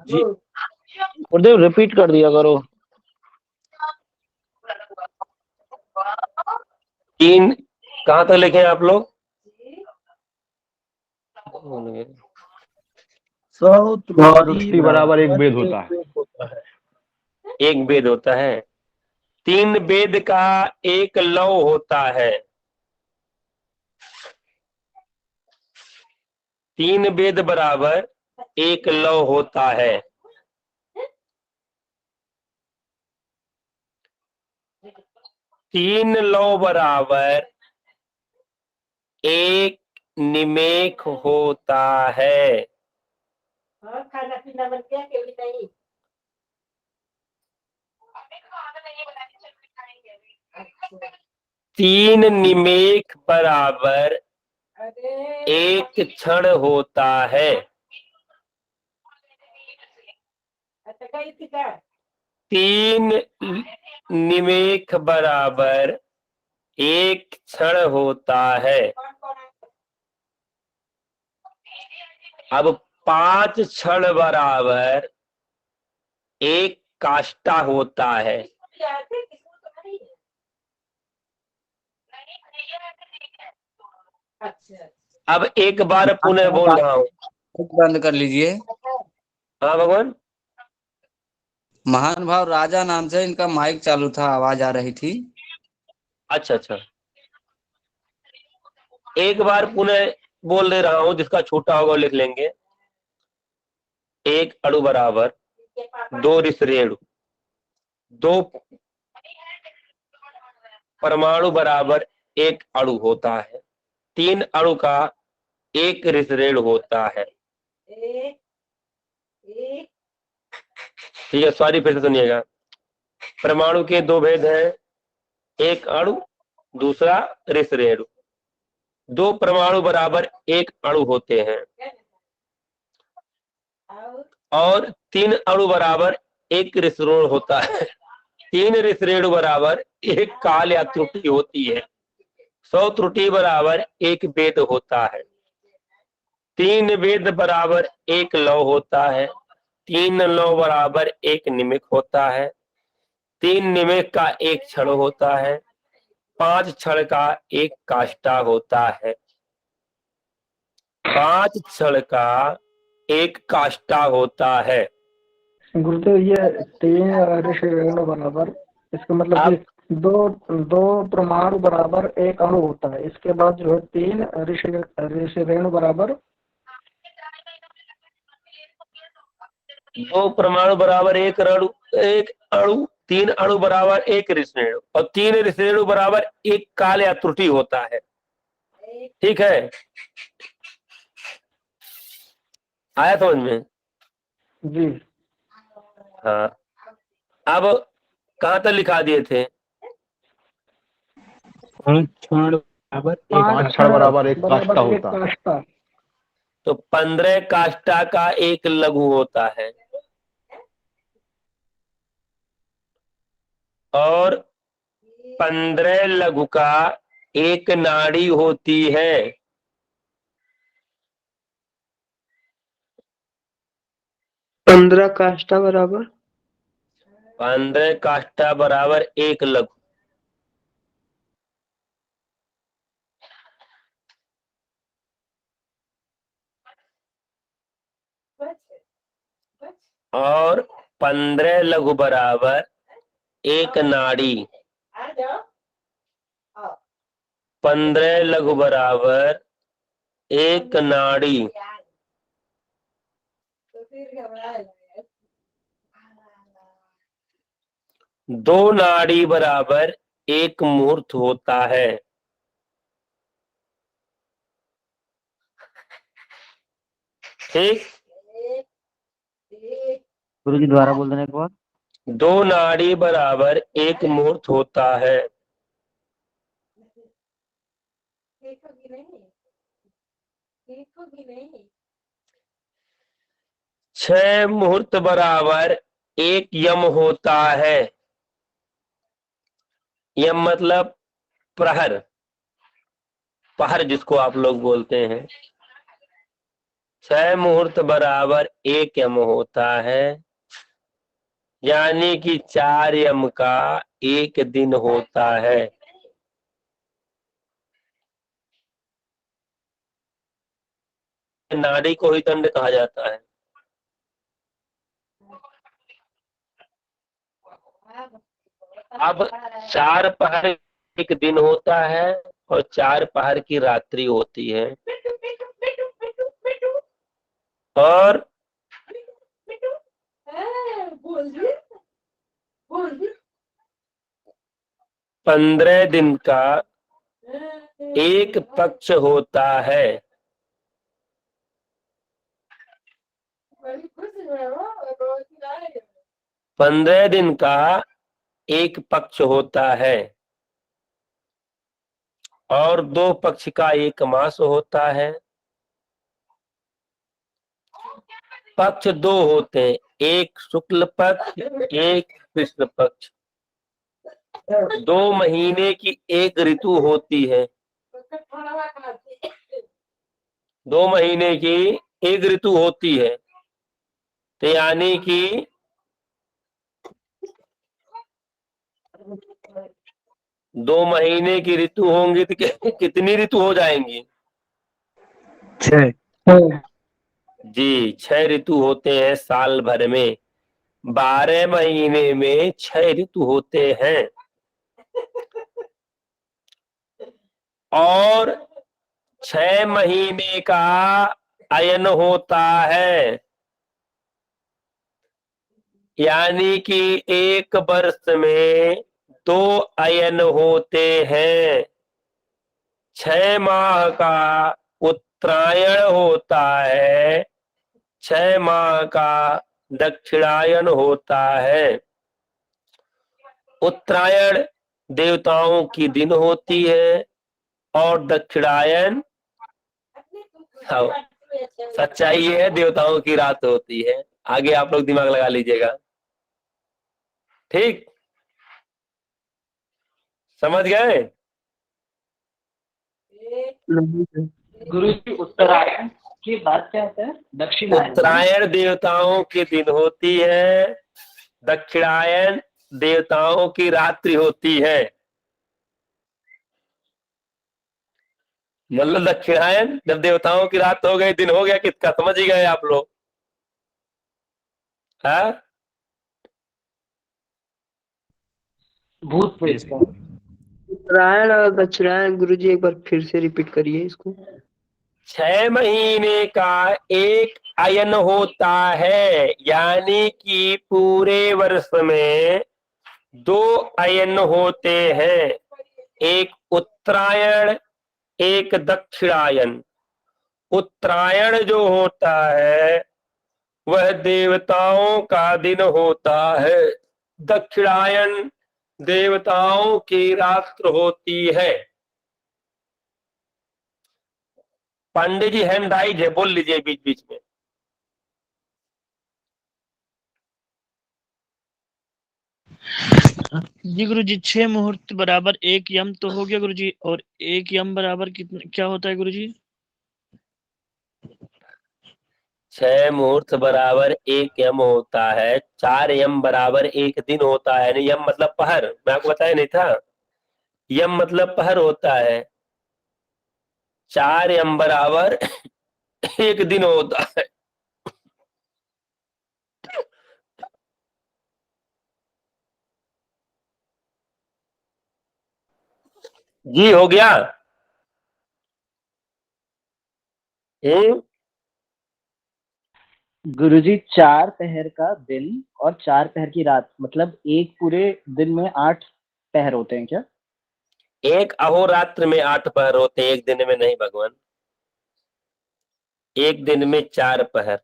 जी गुरुदेव, रिपीट कर दिया करो। 3 कहां तक लिखे आप लोग? 100 त्रुटि बराबर एक वेद होता है। एक वेद होता है। 3 वेद का एक लव होता है। 3 वेद बराबर एक लव होता है। 3 लव बराबर एक निमेक होता है। खाना पीना बन गया कि नहीं? 3 निमेक बराबर एक क्षण होता है। 3 निमेक बराबर एक क्षण होता है। अब 5 क्षण बराबर एक काष्ठा होता है। अब एक बार पुनः बोल रहा हूँ। बंद कर लीजिए। हाँ भगवान। महान भाव राजा नाम से इनका माइक चालू था, आवाज आ रही थी। अच्छा अच्छा, एक बार पुनः बोल दे रहा हूँ, जिसका छोटा होगा वो लिख लेंगे। एक अणु बराबर 2 ऋषरेणु, 2 परमाणु बराबर 1 अणु होता है। 3 अणु का 1 ऋषरेणु होता है। ठीक है, सॉरी, फिर से सुनिएगा। परमाणु के 2 भेद हैं, एक अणु, दूसरा ऋषरेणु। 2 परमाणु बराबर 1 अणु होते हैं और 3 अणु बराबर 1 ऋषरेणु होता है। 3 ऋषरेणु बराबर 1 काल या त्रुटि होती है। 100 त्रुटि बराबर 1 भेद होता है। 3 भेद बराबर 1 लव होता है। 3 लव बराबर 1 निमिक होता है। 3 निमिक का 1 क्षण होता है। 5 क्षण का 1 काष्ठा होता है। 5 क्षण का 1 काष्ठा होता है। गुरुदेव ये 3 ऋषरेणु बराबर, इसका मतलब कि दो परमाणु बराबर 1 अणु होता है। इसके बाद जो है 3 ऋषरेणु बराबर 2 परमाणु बराबर 1 अणु, 3 अणु बराबर 1 ऋषरेणु और 3 ऋषरेणु बराबर 1 काल या त्रुटि होता है। ठीक है, आया समझ में? जी हाँ, अब कहाँ तक लिखा दिए थे? 5 क्षण बराबर एक काष्ठा होता है। तो 15 काष्ठा का 1 लघु होता है और 15 लघु का 1 नाड़ी होती है। 15 काष्ठा बराबर 15 काष्ठा बराबर 1 लघु। और 15 लघु बराबर 1 नाड़ी। 15 लघु बराबर 1 नाड़ी। 2 नाड़ी बराबर 1 मुहूर्त होता है। ठीक, गुरु जी दोबारा बोल देना एक बार। 2 नाड़ी बराबर 1 मुहूर्त होता है। छह मुहूर्त बराबर 1 यम होता है। यम मतलब प्रहर, पहर जिसको आप लोग बोलते हैं। 6 मुहूर्त बराबर 1 यम होता है, यानी कि 4 यम का 1 दिन होता है। नाड़ी को ही दंड कहा जाता है। अब 4 पहर 1 दिन होता है और 4 पहर की रात्रि होती है। और 15 दिन का 1 पक्ष होता है। 15 दिन का 1 पक्ष होता है और 2 पक्ष का 1 मास होता है। पक्ष 2 होते हैं, एक शुक्ल पक्ष, एक कृष्ण पक्ष। 2 महीने की 1 ऋतु होती है। 2 महीने की 1 ऋतु होती है, तो यानी कि 2 महीने की ऋतु होंगी तो कितनी ऋतु हो जाएंगी? 6। जी, 6 ऋतु होते हैं साल भर में। 12 महीने में 6 ऋतु होते हैं और 6 महीने का अयन होता है, यानी कि 1 वर्ष में 2 अयन होते हैं। 6 माह का उत्तरायण होता है, 6 माह का दक्षिणायन होता है। उत्तरायण देवताओं की दिन होती है और दक्षिणायन, सच्चाई ये है, देवताओं की रात होती है। आगे आप लोग दिमाग लगा लीजिएगा, ठीक? समझ गए? गुरु जी उत्तरायण की बात क्या होता है? दक्षिणायन। उत्तरायण देवताओं की दिन होती है, दक्षिणायन देवताओं की रात्रि होती है। मतलब दक्षिणायन जब देवताओं की रात हो गई, दिन हो गया किसका, समझ ही गए आप लोग? हाँ, भूत प्रेत का। उत्तरायण और दक्षिणायन गुरुजी एक बार फिर से रिपीट करिए इसको। 6 महीने का एक अयन होता है, यानी कि पूरे वर्ष में 2 अयन होते हैं, एक उत्तरायण एक दक्षिणायन। उत्तरायण जो होता है वह देवताओं का दिन होता है, दक्षिणायन देवताओं की रात्र होती है। पांडे जी हैंड राइज है, बोल लीजिए बीच बीच में। जी गुरु जी, 6 मुहूर्त बराबर 1 यम तो हो गया गुरु जी, और 1 यम बराबर कितना क्या होता है गुरु जी? 6 मुहूर्त बराबर 1 यम होता है, 4 यम बराबर 1 दिन होता है। नहीं, यम मतलब पहर, मैं आपको बताया नहीं था? यम मतलब पहर होता है। 4 यम बराबर 1 दिन होता है। जी हो गया? गुरुजी 4 पहर का दिन और 4 पहर की रात, मतलब एक पूरे दिन में 8 पहर होते हैं क्या? एक अहोरात्र में 8 पहर होते हैं, एक दिन में नहीं भगवान। एक दिन में 4 पहर,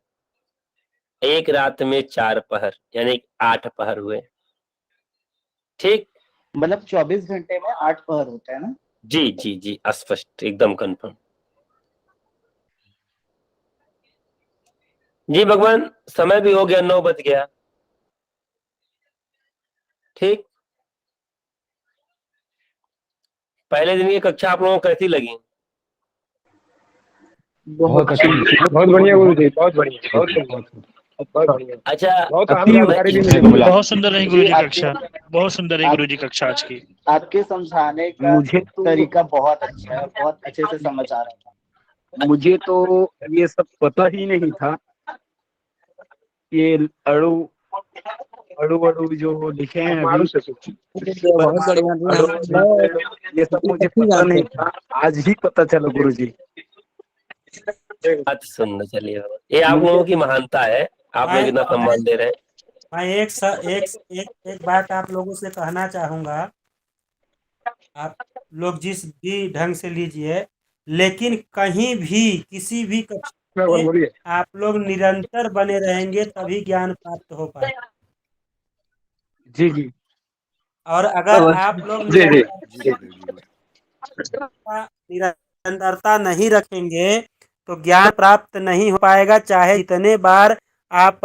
एक रात में 4 पहर, यानी 8 पहर हुए, ठीक? मतलब 24 घंटे में 8 पहर होते हैं ना? जी जी जी, स्पष्ट, एकदम कंफर्म। जी भगवान, समय भी हो गया, 9 बज गया, ठीक? पहले दिन की कक्षा आप लोगों को कैसी लगी? बहुत अच्छी, बहुत बढ़िया गुरु जी, बहुत बढ़िया, बहुत बढ़िया। अच्छा, बहुत अहम जानकारी भी मिली। बहुत सुंदर रही गुरु जी कक्षा, बहुत सुंदर रही गुरु जी कक्षा आज की। आपके समझाने का मुझे तो तरीका बहुत अच्छा है, बहुत अच्छे से समझ आ रहा था। मुझे तो ये सब पता ही नहीं था। ये अणु अणु अणु जो लिखे हैं अभी, बहुत बढ़िया। ये सब मुझे पता नहीं था, आज ही पता चला गुरु जी। अच्छा सुंदर, चलिए, ये आप लोगों की महानता है, आप लोग इतना सम्मान दे रहे हैं। मैं एक बात आप लोगों से कहना चाहूंगा। आप लोग जिस भी ढंग से लीजिए, लेकिन कहीं भी किसी भी कक्षा में आप लोग निरंतर बने रहेंगे तभी ज्ञान प्राप्त हो पाएगा। जी जी। और अगर आप लोग निरंतरता नहीं रखेंगे तो ज्ञान प्राप्त नहीं हो पाएगा। चाहे जितने बार आप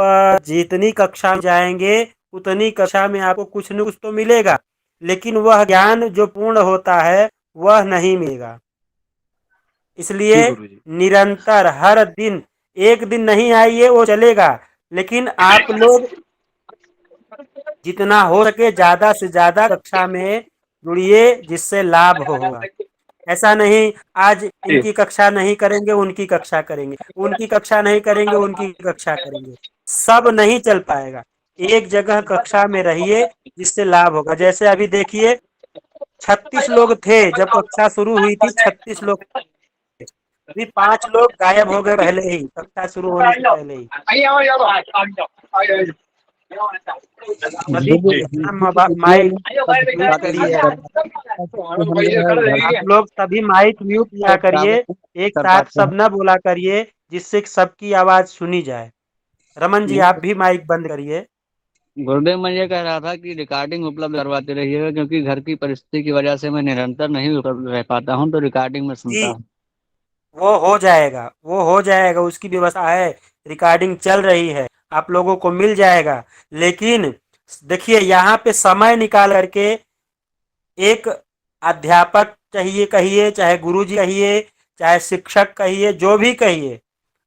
जितनी कक्षा में जाएंगे उतनी कक्षा में आपको कुछ न कुछ तो मिलेगा, लेकिन वह ज्ञान जो पूर्ण होता है वह नहीं मिलेगा। इसलिए निरंतर हर दिन, एक दिन नहीं आइए वो चलेगा, लेकिन आप लोग जितना हो सके ज्यादा से ज्यादा कक्षा में जुड़िए जिससे लाभ होगा। ऐसा नहीं आज इनकी कक्षा नहीं करेंगे उनकी कक्षा करेंगे, उनकी कक्षा नहीं करेंगे उनकी कक्षा करेंगे, सब नहीं चल पाएगा। एक जगह कक्षा में रहिए जिससे लाभ होगा। जैसे अभी देखिए 36 लोग थे जब कक्षा शुरू हुई थी, 36 लोग थे। अभी 5 लोग गायब हो गए पहले ही, कक्षा शुरू होने से पहले ही। सभी माइक म्यूट करिए। आप लोग सभी माइक म्यूट किया करिए, एक साथ सब न बोला करिए जिससे सबकी आवाज सुनी जाए। रमन जी आप भी माइक बंद करिए। गुरुदेव मैं ये कह रहा था कि रिकॉर्डिंग उपलब्ध करवाते रहिएगा, क्योंकि घर की परिस्थिति की वजह से मैं निरंतर नहीं उपलब्ध रह पाता हूँ, तो रिकॉर्डिंग में सुनता जी हूँ। वो हो जाएगा, वो हो जाएगा, उसकी व्यवस्था है, रिकॉर्डिंग चल रही है, आप लोगों को मिल जाएगा। लेकिन देखिए यहाँ पे समय निकाल करके एक अध्यापक चाहिए, कहिए चाहे गुरुजी कहिए, चाहे शिक्षक कहिए, जो भी कहिए,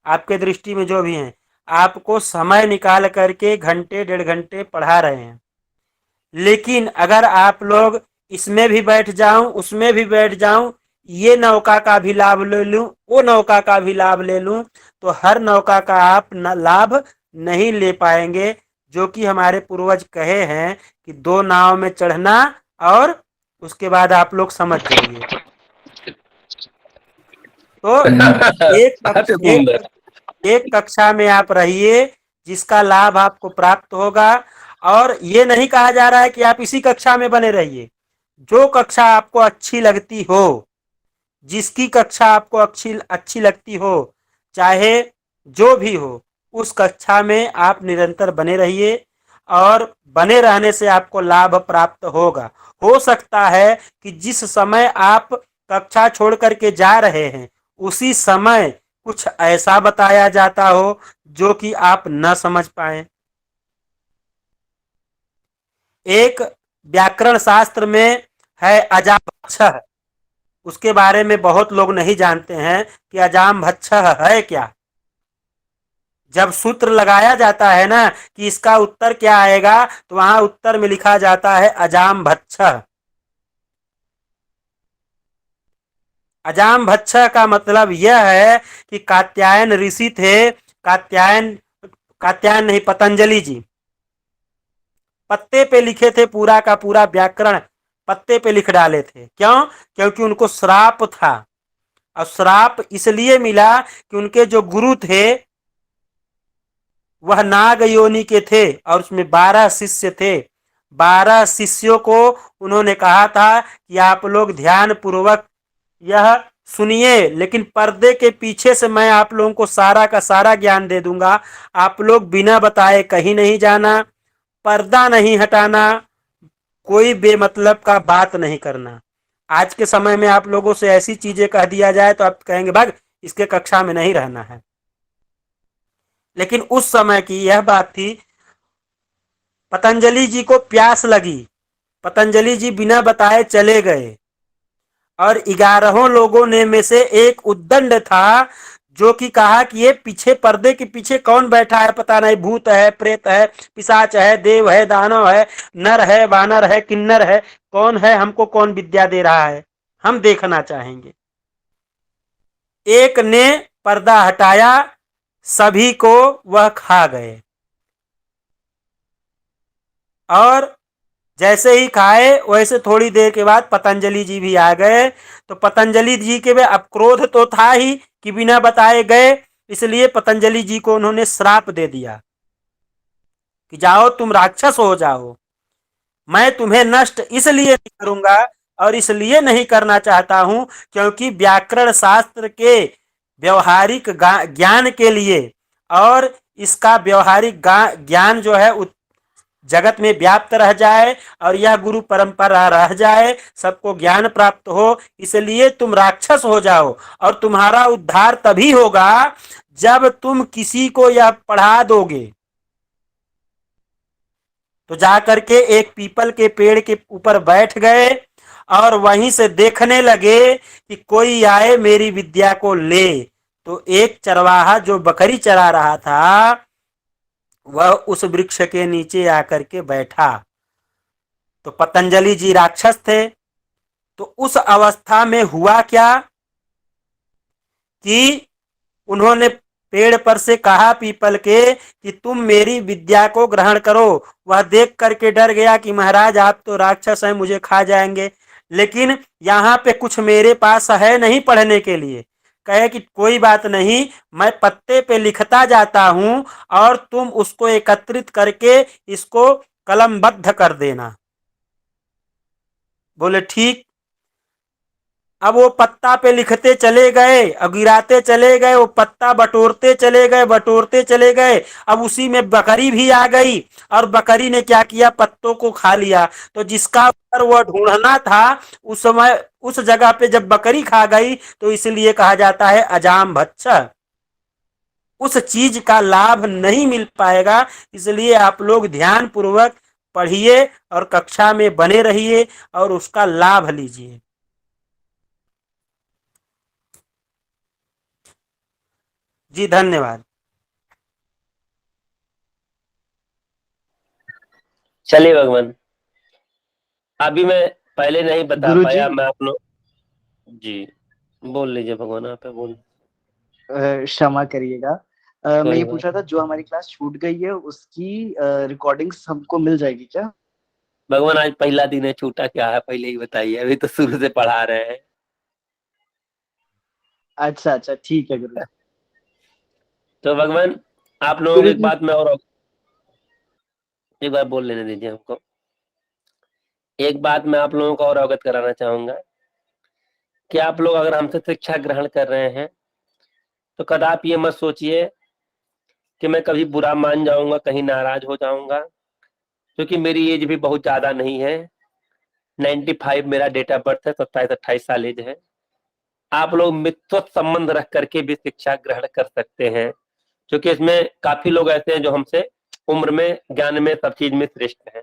आपके दृष्टि में जो भी हैं, आपको समय निकाल करके घंटे 1.5 घंटे पढ़ा रहे हैं। लेकिन अगर आप लोग इसमें भी बैठ जाऊं, उसमें भी बैठ जाऊं, ये नौका का भी लाभ ले लूं, वो नौका का भी लाभ ले लूं, तो हर नौका का आप लाभ नहीं ले पाएंगे। जो कि हमारे पूर्वज कहे हैं कि 2 नाव में चढ़ना, और उसके बाद आप लोग समझ जाइए। तो एक कक्षा में आप रहिए जिसका लाभ आपको प्राप्त होगा। और ये नहीं कहा जा रहा है कि आप इसी कक्षा में बने रहिए। जो कक्षा आपको अच्छी लगती हो, जिसकी कक्षा आपको अच्छी लगती हो, चाहे जो भी हो, उस कक्षा में आप निरंतर बने रहिए और बने रहने से आपको लाभ प्राप्त होगा। हो सकता है कि जिस समय आप कक्षा छोड़ करके जा रहे हैं उसी समय कुछ ऐसा बताया जाता हो जो कि आप न समझ पाए। एक व्याकरण शास्त्र में है अजामभक्षः, उसके बारे में बहुत लोग नहीं जानते हैं कि अजामभक्षः है क्या। जब सूत्र लगाया जाता है ना कि इसका उत्तर क्या आएगा, तो वहां उत्तर में लिखा जाता है अजामभक्षः। अजामभक्षः का मतलब यह है कि कात्यायन ऋषि थे, कात्यायन नहीं, पतंजलि जी पत्ते पे लिखे थे, पूरा का पूरा व्याकरण पत्ते पे लिख डाले थे। क्यों? क्योंकि उनको श्राप था, और श्राप इसलिए मिला कि उनके जो गुरु थे वह नाग योनि के थे, और उसमें 12 शिष्य थे। 12 शिष्यों को उन्होंने कहा था कि आप लोग ध्यान पूर्वक यह सुनिए, लेकिन पर्दे के पीछे से मैं आप लोगों को सारा का सारा ज्ञान दे दूंगा। आप लोग बिना बताए कहीं नहीं जाना, पर्दा नहीं हटाना, कोई बेमतलब का बात नहीं करना। आज के समय में आप लोगों से ऐसी चीजें कह दिया जाए तो आप कहेंगे भाग, इसके कक्षा में नहीं रहना है। लेकिन उस समय की यह बात थी। पतंजलि जी को प्यास लगी, पतंजलि जी बिना बताए चले गए, और 11 लोगों ने में से एक उद्दंड था जो कि कहा कि ये पीछे पर्दे के पीछे कौन बैठा है, पता नहीं, भूत है, प्रेत है, पिशाच है, देव है, दानव है, नर है, वानर है, किन्नर है, कौन है, हमको कौन विद्या दे रहा है, हम देखना चाहेंगे। एक ने पर्दा हटाया, सभी को वह खा गए। और जैसे ही खाए वैसे थोड़ी देर के बाद पतंजलि जी भी आ गए। तो पतंजलि जी के में अब क्रोध तो था ही कि बिना बताए गए, इसलिए पतंजलि जी को उन्होंने श्राप दे दिया कि जाओ तुम राक्षस हो जाओ। मैं तुम्हें नष्ट इसलिए नहीं करूंगा और इसलिए नहीं करना चाहता हूं क्योंकि व्याकरण शास्त्र के व्यवहारिक ज्ञान के लिए और इसका व्यवहारिक ज्ञान जो है जगत में व्याप्त रह जाए और यह गुरु परंपरा रह जाए, सबको ज्ञान प्राप्त हो, इसलिए तुम राक्षस हो जाओ। और तुम्हारा उद्धार तभी होगा जब तुम किसी को यह पढ़ा दोगे। तो जाकर के एक पीपल के पेड़ के ऊपर बैठ गए और वहीं से देखने लगे कि कोई आए मेरी विद्या को ले। तो एक चरवाहा जो बकरी चरा रहा था वह उस वृक्ष के नीचे आकर के बैठा। तो पतंजलि जी राक्षस थे, तो उस अवस्था में हुआ क्या कि उन्होंने पेड़ पर से कहा पीपल के कि तुम मेरी विद्या को ग्रहण करो। वह देख करके डर गया कि महाराज आप तो राक्षस हैं, मुझे खा जाएंगे, लेकिन यहाँ पे कुछ मेरे पास है नहीं पढ़ने के लिए। कहे कि कोई बात नहीं, मैं पत्ते पे लिखता जाता हूँ और तुम उसको एकत्रित करके इसको कलमबद्ध कर देना। बोले ठीक। अब वो पत्ता पे लिखते चले गए और गिराते चले गए, वो पत्ता बटोरते चले गए, बटोरते चले गए। अब उसी में बकरी भी आ गई और बकरी ने क्या किया, पत्तों को खा लिया। तो जिसका ऊपर वह ढूंढना था उस समय उस जगह पे जब बकरी खा गई तो इसलिए कहा जाता है अजाम भच्छ। उस चीज का लाभ नहीं मिल पाएगा। इसलिए आप लोग ध्यान पूर्वक पढ़िए और कक्षा में बने रहिए और उसका लाभ लीजिए। जी धन्यवाद। चलिए भगवान, अभी मैं पहले नहीं बता गुरुजी। पाया, मैं आप लोग जी बोल लीजिए भगवान, आप बोल। क्षमा करिएगा। मैं कोई ये बात पूछ रहा था, जो हमारी क्लास छूट गई है उसकी रिकॉर्डिंग्स हमको मिल जाएगी क्या? भगवान आज पहला दिन है, छूटा क्या है पहले ही बताइए, अभी तो शुरू से पढ़ा रहे हैं। अच्छा अच्छा ठीक है गुरुजी। तो भगवान आप लोगों को एक बात मैं और एक बार बोल लेने दीजिए हमको। एक बात मैं आप लोगों को और अवगत कराना चाहूंगा कि आप लोग अगर हमसे शिक्षा ग्रहण कर रहे हैं तो कदापि ये मत सोचिए कि मैं कभी बुरा मान जाऊंगा, कहीं नाराज हो जाऊंगा, क्योंकि मेरी एज भी बहुत ज्यादा नहीं है। 95 मेरा डेट ऑफ बर्थ है, 27-28 साल एज है। आप लोग मित्र संबंध रख करके भी शिक्षा ग्रहण कर सकते हैं, क्योंकि इसमें काफी लोग ऐसे हैं जो हमसे उम्र में, ज्ञान में, सब चीज में श्रेष्ठ हैं।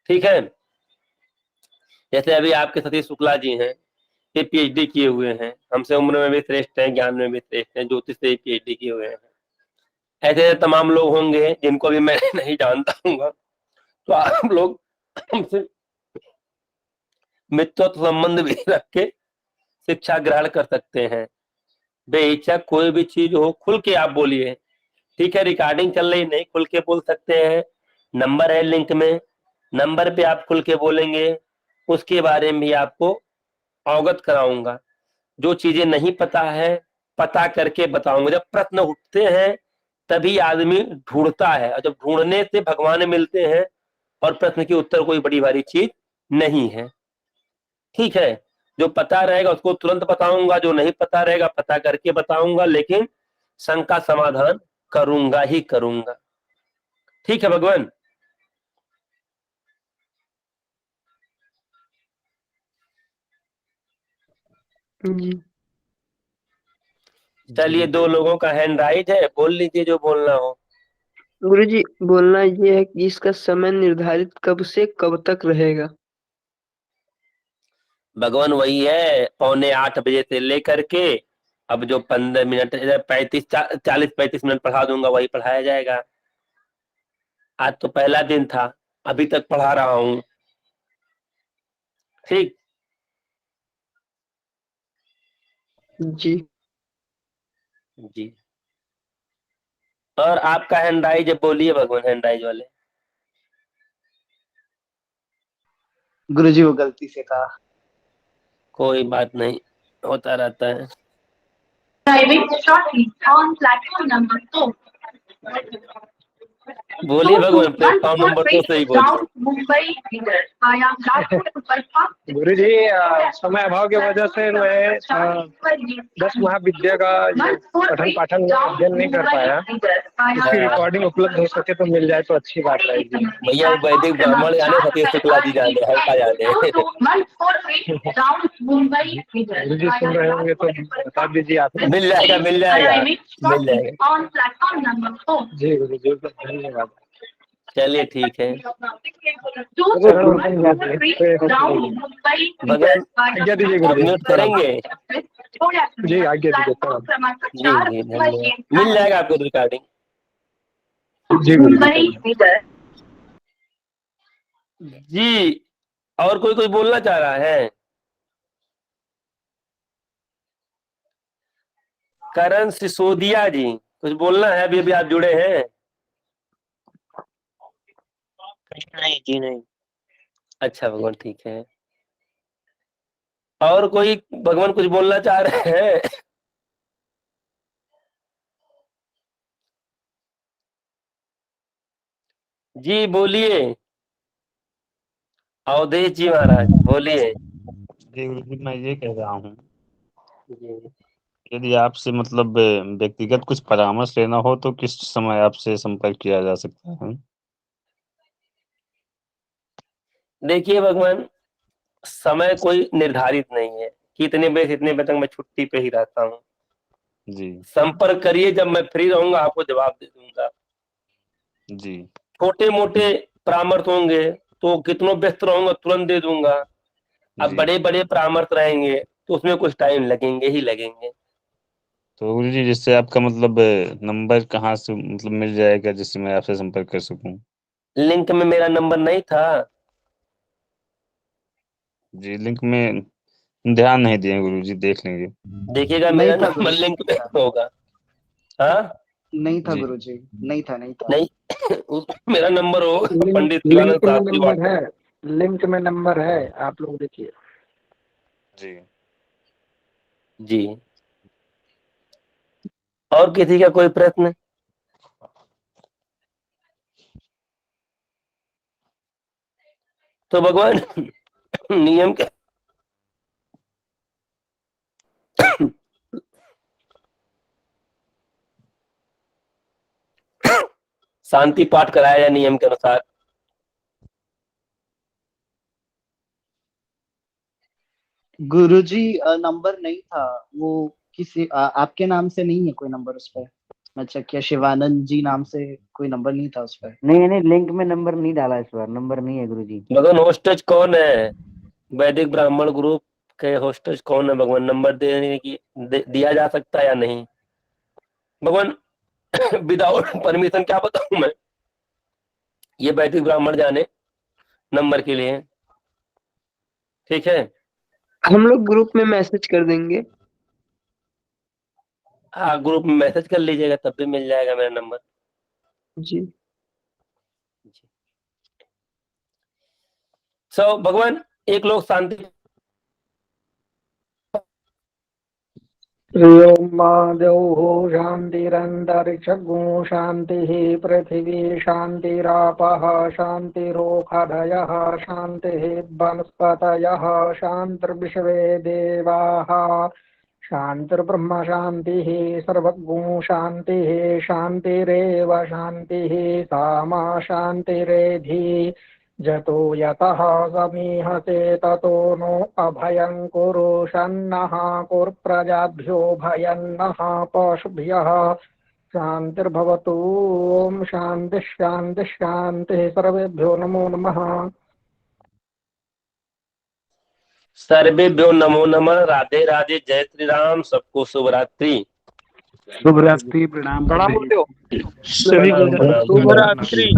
ठीक है, जैसे अभी आपके सतीश शुक्ला जी हैं, ये पीएचडी किए हुए हैं, हमसे उम्र में भी श्रेष्ठ हैं, ज्ञान में भी श्रेष्ठ हैं, ज्योतिष से पीएचडी किए हुए हैं। ऐसे तमाम लोग होंगे जिनको भी मैं नहीं जानता हूँ, तो आप लोग हमसे मित्रत्व संबंध भी रख के शिक्षा ग्रहण कर सकते हैं। बेहिचक कोई भी चीज हो खुल के आप बोलिए। ठीक है, रिकॉर्डिंग चल रही, नहीं खुल के बोल सकते हैं, नंबर है लिंक में, नंबर पे आप खुल के बोलेंगे, उसके बारे में भी आपको अवगत कराऊंगा। जो चीजें नहीं पता है पता करके बताऊंगा। जब प्रश्न उठते हैं तभी आदमी ढूंढता है, और जब ढूंढने से भगवान मिलते हैं, और प्रश्न के उत्तर कोई बड़ी भारी चीज नहीं है। ठीक है, जो पता रहेगा उसको तुरंत बताऊंगा, जो नहीं पता रहेगा पता करके बताऊंगा, लेकिन शंका समाधान करूंगा ही करूंगा। ठीक है भगवान। जी चलिए, दो लोगों का हैंड राइज है, बोल लीजिए जो बोलना हो। गुरुजी, बोलना ये है कि इसका समय निर्धारित कब से कब तक रहेगा? भगवान वही है, 7:45 बजे से लेकर के अब जो 15 मिनट 40-45 मिनट पढ़ा दूंगा वही पढ़ाया जाएगा। आज तो पहला दिन था, अभी तक पढ़ा रहा हूं। ठीक। जी जी, और आपका हैंड राइज है, बोलिए भगवान हैंड राइज वाले। गुरुजी वो गलती से कहा। कोई बात नहीं, होता रहता है। Arriving shortly on platform number 2. बोलिए भगवान, प्लेटफॉर्म नंबर 2 से ही बोलिए। Mumbai via Nagpur superfast. गुरु जी, समय अभाव की वजह से मैं 10 महाविद्या का पठन पाठन अध्ययन नहीं कर पाया। उसकी रिकॉर्डिंग उपलब्ध हो सके तो मिल जाए तो अच्छी बात रहेगी। भैया वैदिक ब्राह्मण जाने, सतीश शुक्ला जी जाने, हल्का जाने। गुरु जी सुन रहे होंगे तो बता दीजिए आप। मिल जाएगा मिल जाएगा मिल जाएगा। On platform number 4. जी गुरु जी, धन्यवाद। चलिए ठीक है भगवान, आज्ञा दीजिए गुरु जी। म्यूट करेंगे। जी आज्ञा दीजिए। जी धन्यवाद। मिल जाएगा आपको रिकॉर्डिंग। जी गुरु जी। जी, और कोई बोलना चाह रहा है? करण सिसोदिया जी, कुछ बोलना है? अभी अभी आप जुड़े हैं। नहीं जी नहीं। अच्छा भगवान, ठीक है। और कोई भगवान कुछ बोलना चाह रहे हैं? जी बोलिए। अवधेश जी महाराज बोलिए। जी गुरुजी, मैं ये कह रहा हूँ, जी यदि आपसे मतलब व्यक्तिगत कुछ परामर्श लेना हो तो किस समय आपसे संपर्क किया जा सकता है? देखिए भगवान, समय कोई निर्धारित नहीं है कि इतने बजे से इतने बजे तक मैं छुट्टी पे ही रहता हूँ। जी संपर्क करिए, जब मैं फ्री रहूंगा आपको जवाब दे दूंगा। जी छोटे मोटे परामर्श होंगे तो कितनों व्यस्त रहूंगा तुरंत दे दूंगा। अब जी। बड़े बड़े परामर्श रहेंगे तो उसमें कुछ टाइम लगेंगे ही लगेंगे। तो गुरुजी, जिससे आपका मतलब नंबर कहाँ से मतलब मिल जाएगा जिससे मैं आपसे संपर्क कर सकूं? लिंक में मेरा नंबर नहीं था। जी, लिंक में ध्यान नहीं दिए गुरुजी, देख लेंगे। देखिएगा नहीं मेरा था नंबर गुरुजी, लिंक नहीं में था। होगा। हाँ नहीं था जी गुरुजी, नहीं था, नहीं था। नहीं मेरा नंबर होगा लिंक पंडित शिवानंद लिंक में शास्त्री नंबर वार्ड। है, लिंक में नंबर है, आप लोग देखिए। जी जी। और किसी का कोई प्रश्न? तो भगवान नियम के शांति पाठ कराया जाए नियम के अनुसार। गुरुजी नंबर नहीं था वो, किसी आपके नाम से नहीं है कोई नंबर उस पर। मैं चेक किया, शिवानंद जी नाम से कोई नंबर नहीं था उस पर। नहीं नहीं, लिंक में नंबर नहीं डाला इस बार, नंबर नहीं है गुरुजी। भगवान होस्टेज कौन है? वैदिक ब्राह्मण ग्रुप के होस्टेज कौन है भगवान? नंबर देने की दिया जा सकता है या नहीं भगवान? विदाउट परमिशन क्या बताऊं मैं? ये वैदिक ब्राह्मण जाने नंबर के लिए। ठीक है। हम लोग ग्रुप में मैसेज कर देंगे। हाँ, ग्रुप में मैसेज कर लीजिएगा तब भी मिल जाएगा मेरा नंबर। जी। सो भगवान, एक लोग शांति देवो शान्तिरन्तरिक्षगो शान्तिः पृथिवी शान्तिरापः शान्तिरोषधयः शान्तिः वनस्पतयः शान्तिर्विश्वे देवाः शान्तिर्ब्रह्म शान्तिः सर्वगो शान्तिः शान्तिरेव शान्तिः सामा शान्तिरेधि जतो यतः समीहते ततो नो अभयं कुरु शन्नः कुर्प्रजाभ्यो भयन्नः पशुभ्यः शान्तिर्भवतु। ओम शान्ति शान्ति शान्तिः। सर्वेभ्यो नमो नमः। सर्वेभ्यो नमो नमः। राधे राधे, जय श्री राम, सबको शुभ रात्रि। शुभ रात्रि, प्रणाम करते हो सभी को शुभ रात्रि।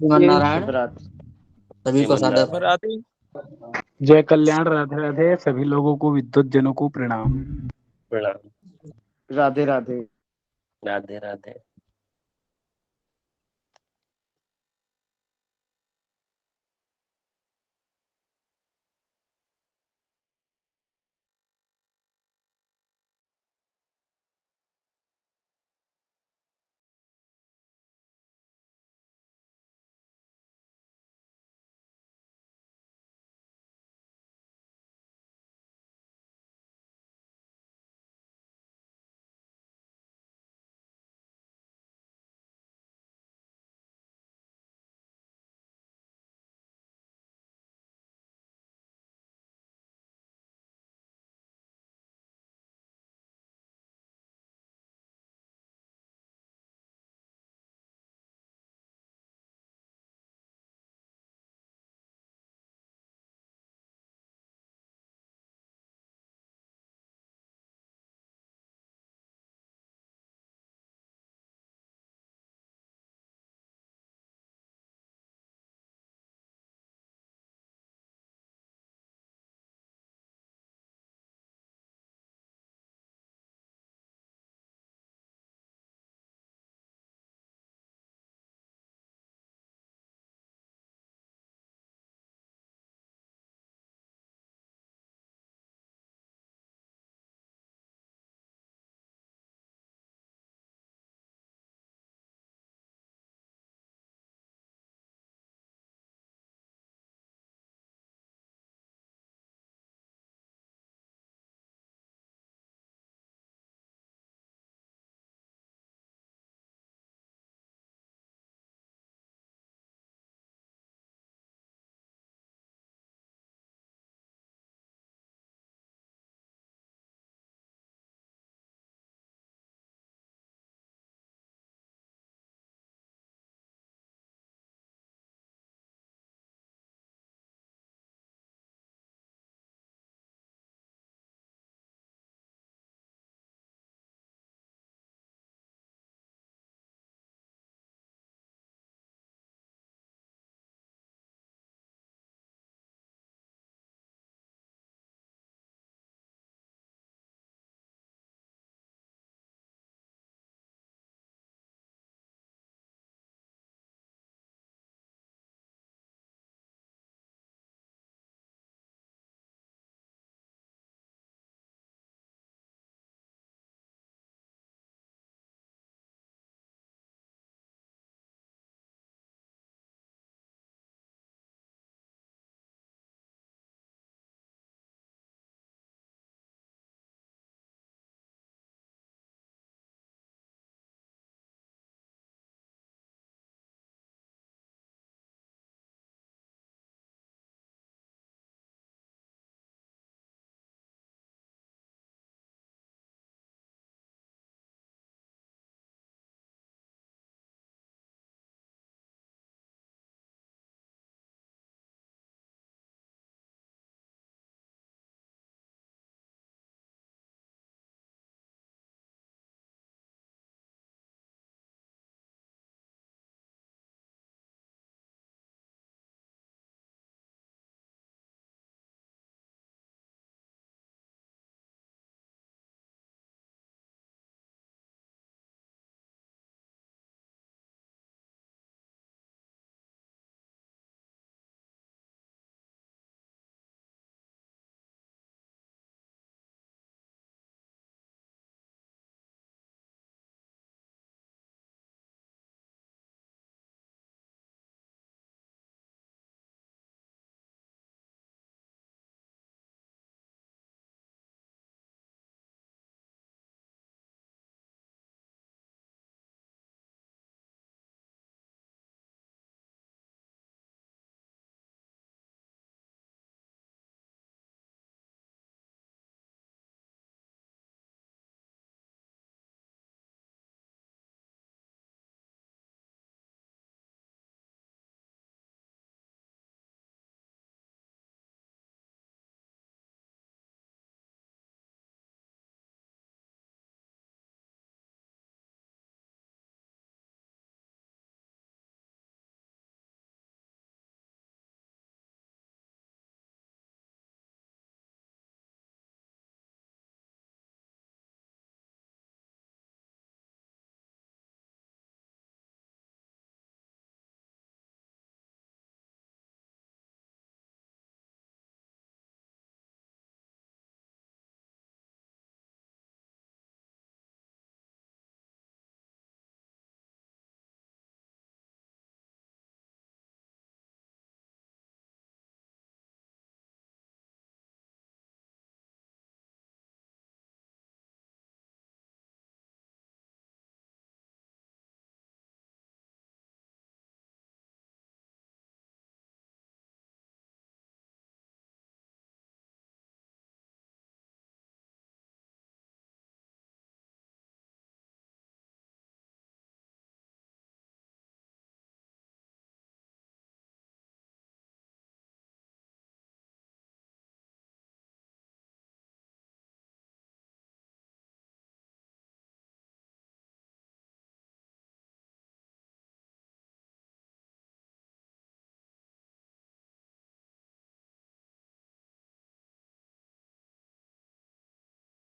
नारायण शुभरात्रि। सभी को सादर शुभ रात्रि। जय कल्याण, राधे राधे, सभी लोगों को, विद्वत जनों को प्रणाम। प्रणाम। राधे राधे। राधे राधे।